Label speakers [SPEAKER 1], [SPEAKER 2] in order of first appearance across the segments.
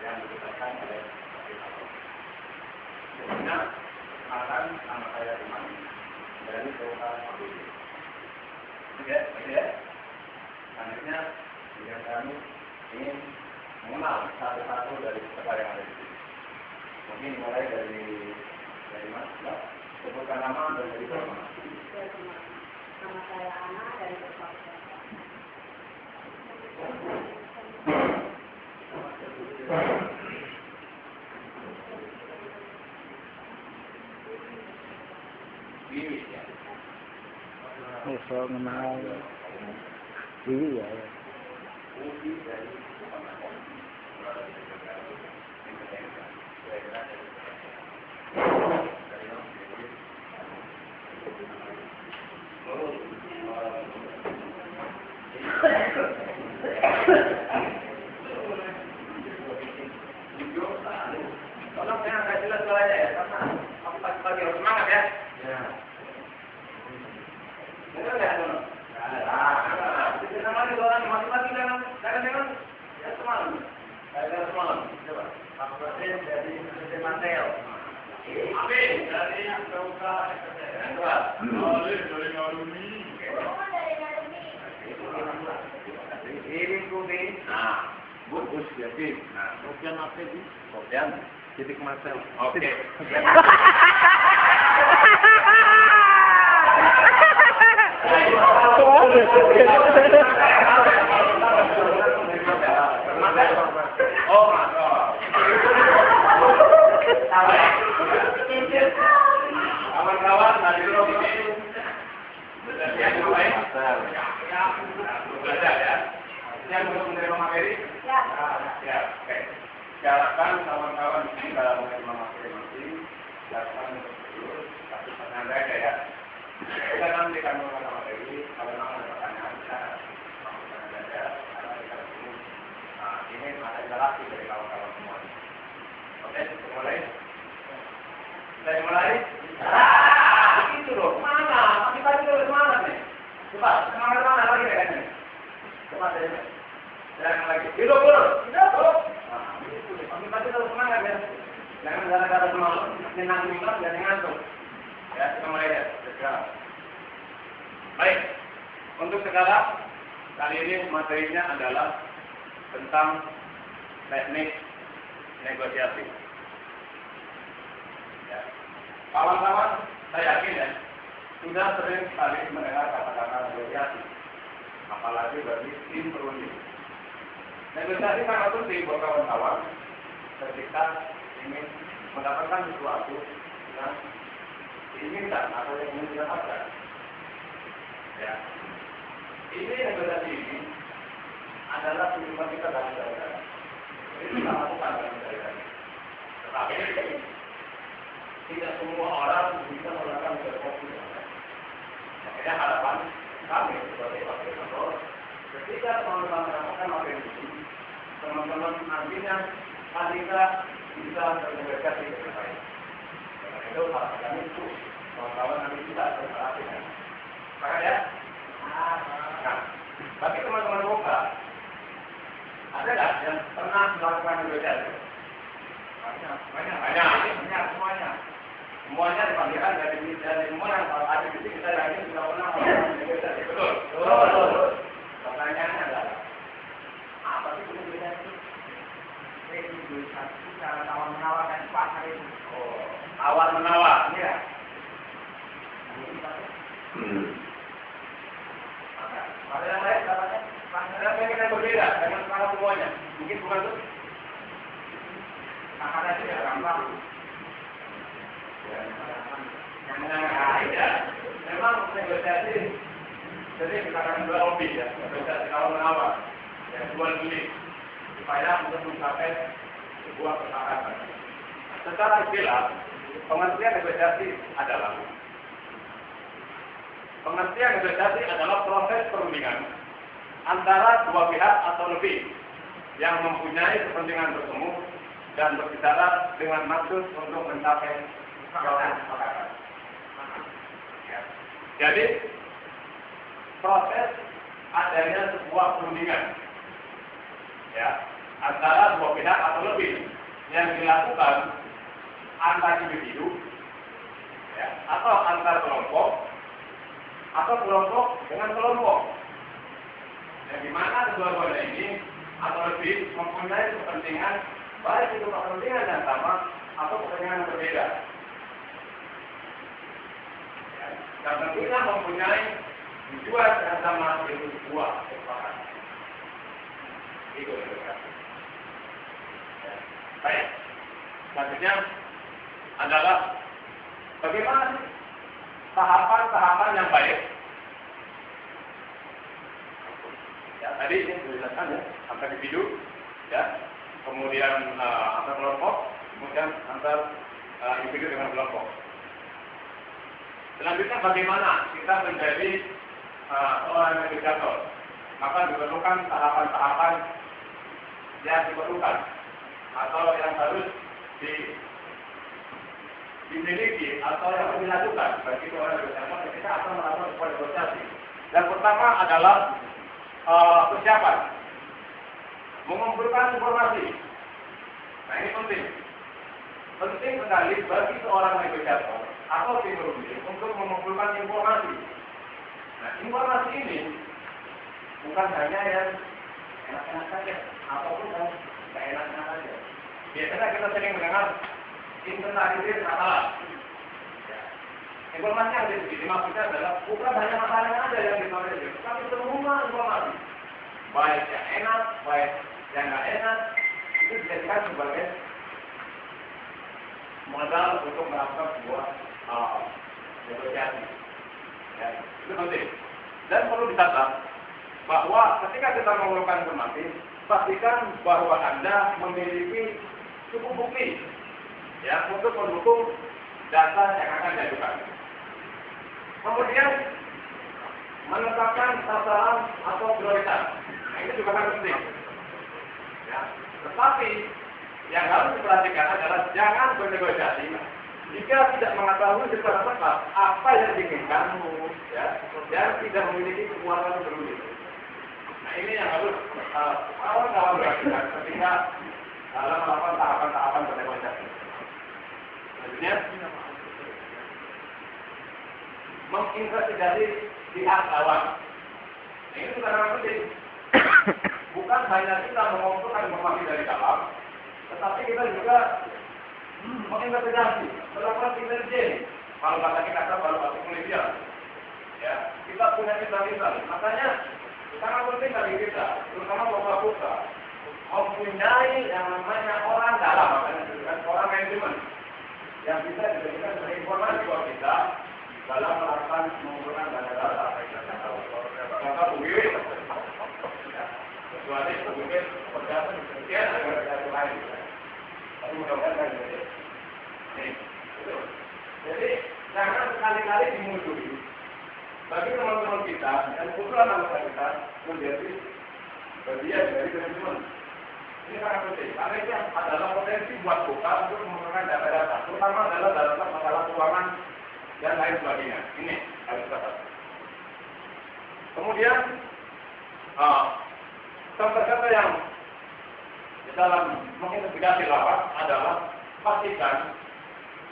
[SPEAKER 1] yang ditetapkan oleh Sebenarnya akan nama saya Iman dari Kota Pabudi. Oke, ya. Selanjutnya, yang kami ingin mengenal satu-satu dari peserta yang ada di sini. Mungkin mulai dari Mas, ya. Sebutkan nama dan dari mana.
[SPEAKER 2] Nama saya Ana dari Kota.
[SPEAKER 1] Wiwi ya.
[SPEAKER 3] So mengenal Wiwi ya.
[SPEAKER 1] Wiwi dari tolong saya agak jelas suaranya ya, karena pagi-pagi harus semangat ya. Ya. Dengar nggak dulu? Itu namanya orang mati-mati jangan ya semalam. Saya semalam. Coba. Pak Presiden dari Presiden Mateo. Amin. Dari Kota Kedua. Oleh dari Ngarumi. Ini kuning. Nah, Gus Yasin. Nah, Sofian apa sih? Sofian. Titik Marcel. Oke. Oh, kawan-kawan dari yang lain, belajar ya. Yang belum menerima materi? Ya. Ya, oke. Silakan kawan-kawan di sini dalam menerima materi nanti, silakan dulu, tapi pertanyaan aja ya. Kita nanti akan melakukan materi, kalau ada pertanyaan, kita lakukan saja. Karena kita dulu, ini ada interaksi dari kawan-kawan semua. Oke, kita mulai. Kita mulai. Itu loh, mana? Masih pagi terus semangat nih. Coba, semangat mana lagi kayaknya? Coba dari mana? Jangan lagi. Hidup dulu. Nah, itu deh. Masih pagi terus semangat ya. Jangan gara-gara semangat. Menang-menang, jangan ngantuk. Ya, kita mulai ya. Sekarang. Baik. Untuk sekarang, kali ini materinya adalah tentang teknik negosiasi. Ya. Kawan-kawan, saya yakin ya, sudah sering sekali mendengar kata-kata negosiasi, apalagi bagi tim perunding. Negosiasi sangat penting buat kawan-kawan ketika ingin mendapatkan sesuatu yang diinginkan atau yang ingin didapatkan. Ya, ini negosiasi ini adalah tujuan kita dalam negara. Ini kita lakukan dalam negara. Tetapi tidak semua orang bisa melakukan berfokus. Makanya harapan kami sebagai wakil kantor, ketika teman-teman melakukan materi ini, teman-teman nantinya kita bisa bernegosiasi dengan baik. Karena itu harapan kami itu kawan-kawan nanti bisa berinteraksi dengan. Maka ya. Nah, bagi teman-teman buka, ada nggak yang pernah melakukan negosiasi? Banyak semuanya. Semuanya dipanggilkan dari semua yang ada di sini, kita yakin sudah pernah melakukan negosiasi. Betul. Pertanyaannya adalah apa sih negosiasi? Negosiasi cara tawar menawar dan pasar itu. Oh, tawar menawar, ya. Ada yang lain katanya? Ada yang kita berbeda dengan sekarang semuanya. Mungkin bukan itu. Karena itu ya gampang. Yang ya, memang negosiasi. Jadi kita akan jual hobi ya, negosiasi kalau menawar, ya jual beli, supaya untuk mencapai sebuah kesepakatan. Secara istilah, pengertian negosiasi adalah proses perundingan antara dua pihak atau lebih yang mempunyai kepentingan bertemu dan berbicara dengan maksud untuk mencapai kesepakatan. Jadi proses adanya sebuah perundingan, ya, antara dua pihak atau lebih yang dilakukan antar individu, ya, atau antar kelompok, atau kelompok dengan kelompok. Yang dimana kedua-duanya ini atau lebih mempunyai kepentingan, baik itu kepentingan yang sama atau kepentingan yang berbeda. Ya, dan tentunya mempunyai tujuan yang sama, yaitu sebuah kesepakatan. Itu ya. Baik. Selanjutnya adalah bagaimana tahapan-tahapan yang baik. Ya, tadi ini dijelaskan ya, antar individu, ya, kemudian antar kelompok, kemudian antar individu dengan kelompok. Selanjutnya bagaimana kita menjadi seorang negosiator? Maka diperlukan tahapan-tahapan yang diperlukan atau yang harus dimiliki atau yang harus dilakukan bagi seorang negosiator ketika akan melakukan sebuah negosiasi. Yang pertama adalah persiapan, mengumpulkan informasi. Nah ini penting sekali bagi seorang negosiator atau tim berunding untuk mengumpulkan informasi. Nah informasi ini bukan hanya yang enak-enak saja, ataupun yang tidak enak-enak saja. Biasanya kita sering mendengar inventarisir masalah. Ya. Informasi yang ada di sini maksudnya adalah bukan hanya masalah yang ada yang ditolerir, tapi semua informasi, baik yang enak, baik yang nggak enak, itu dijadikan sebagai modal untuk melakukan sebuah negosiasi. Ya, itu penting. Dan perlu dicatat bahwa ketika kita mengumpulkan informasi, pastikan bahwa Anda memiliki cukup bukti ya untuk mendukung data yang akan diajukan. Kemudian menetapkan sasaran atau prioritas. Nah, ini juga sangat penting. Ya. Tetapi yang harus diperhatikan adalah jangan bernegosiasi jika tidak mengetahui secara tepat apa yang diinginkan, ya, dan tidak memiliki kekuatan berunding. Nah ini yang harus kawan-kawan perhatikan ketika dalam melakukan tahapan-tahapan bernegosiasi. Selanjutnya, menginvestigasi pihak lawan. Nah, ini juga sangat penting. Bukan hanya kita mengumpulkan informasi dari dalam, tetapi kita juga menginvestigasi, melakukan intelijen. Kalau kata kita baru masuk penelitian, ya kita punya intel. Makanya sangat penting bagi kita, terutama bapak-bapak, mempunyai yang namanya orang dalam, orang manajemen, yang bisa dijadikan sebagai informasi buat kita dalam melakukan mengumpulkan data-data. Contoh pemilik, kecuali pemilik berdasarkan sekian agar data lain. Tapi mudah-mudahan kan jadi jangan sekali-kali dimusuhi. Bagi teman-teman kita dan kebetulan anggota kita menjadi bagian dari manajemen. Ini sangat penting, karena itu adalah potensi buat buka untuk mengumpulkan data-data, terutama adalah data masalah keuangan dan lain sebagainya. Ini harus dicatat. Kemudian, contoh-contoh yang di dalam menginvestigasi lawan adalah pastikan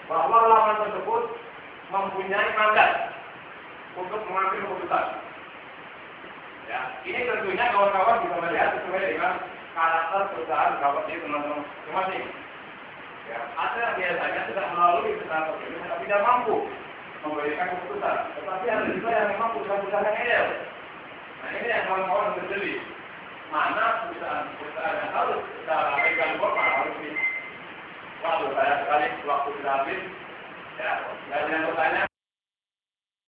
[SPEAKER 1] bahwa lawan tersebut mempunyai mandat untuk mengambil keputusan. Ya, ini tentunya kawan-kawan bisa melihat sesuai dengan karakter perusahaan kawan itu masing-masing. Ya, ada biasanya tidak melalui perusahaan tersebut, tapi tidak mampu memberikan keputusan. Tetapi ada juga yang memang perusahaan yang ideal. Nah ini yang kawan-kawan terjadi. Mana perusahaan yang harus secara legal formal harus di. Waduh, saya sekali waktu sudah habis. Ya, dan yang bertanya.